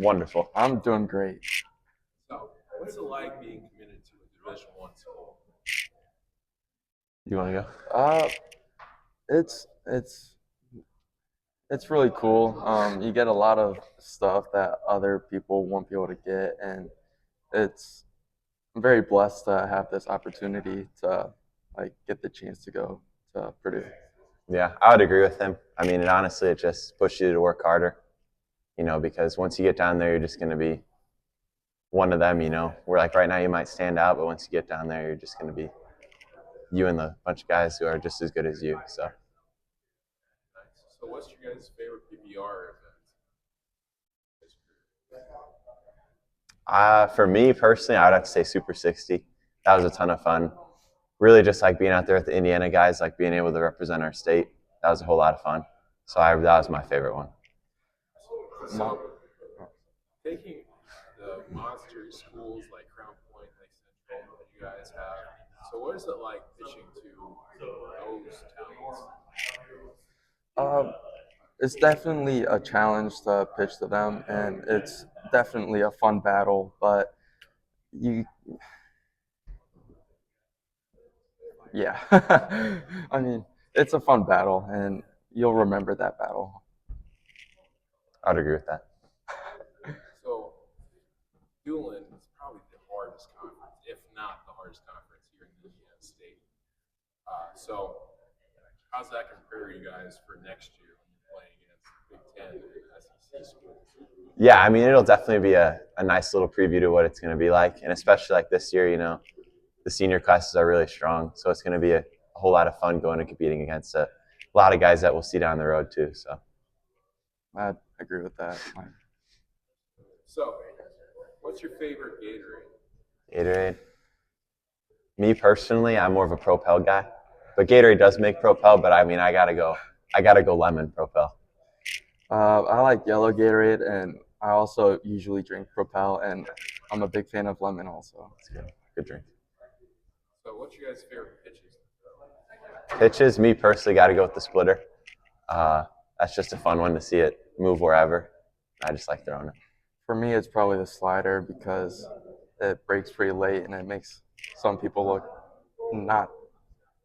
Wonderful. I'm doing great. So, what's it like being committed to a Division One school? You want to go? It's it's really cool. You get a lot of stuff that other people won't be able to get, and it's I'm very blessed to have this opportunity to like get the chance to go to Purdue. Yeah, I would agree with him. I mean, it just pushes you to work harder, because once you get down there, you're just going to be one of them, Where like right now you might stand out, but once you get down there, you're just going to be you and the bunch of guys who are just as good as you. So, Nice. So, what's your guys' favorite PBR event? for me personally, I would have to say Super 60. That was a ton of fun. Really just like being out there with the Indiana guys, like being able to represent our state. That was a whole lot of fun. So that was my favorite one. So, taking the monster schools like Crown Point, Lake Central that you guys have, so what is it like pitching to those towns? It's definitely a challenge to pitch to them, and it's definitely a fun battle. But you, yeah, I mean, it's a fun battle, and you'll remember that battle. I'd agree with that. So, Newland is probably the hardest conference, if not the hardest conference here in the Indiana State. So, how's that compare you guys for next year when you're playing against Big Ten and SEC schools? Yeah, I mean, it'll definitely be a nice little preview to what it's going to be like. And especially like this year, the senior classes are really strong. So it's going to be a whole lot of fun going and competing against a lot of guys that we'll see down the road too. So I agree with that. So, what's your favorite Gatorade? Gatorade. Me personally, I'm more of a Propel guy. But Gatorade does make Propel, but I mean, I gotta go lemon Propel. I like yellow Gatorade, and I also usually drink Propel, and I'm a big fan of lemon also. It's good. Good drink. So, what's your guys' favorite pitches? Pitches, me personally, got to go with the splitter. That's just a fun one to see it move wherever. I just like throwing it. For me, it's probably the slider because it breaks pretty late, and it makes some people look not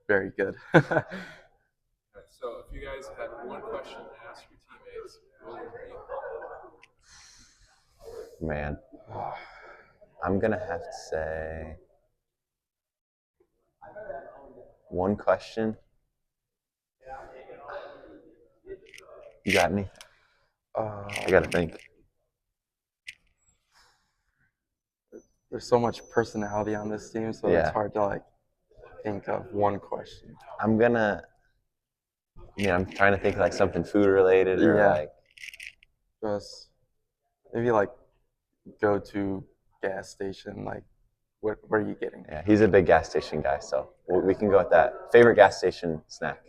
very good. So, if you guys had one question to ask your teammates, what would it be? Man, I'm gonna have to say one question. You got any? I gotta think. There's so much personality on this team, so Yeah. it's hard to like think of one question. I'm trying to think like something food related or Yeah. like Just maybe like go to gas station. Like, what are you getting? yeah. He's a big gas station guy, so we can go with that. Favorite gas station snack?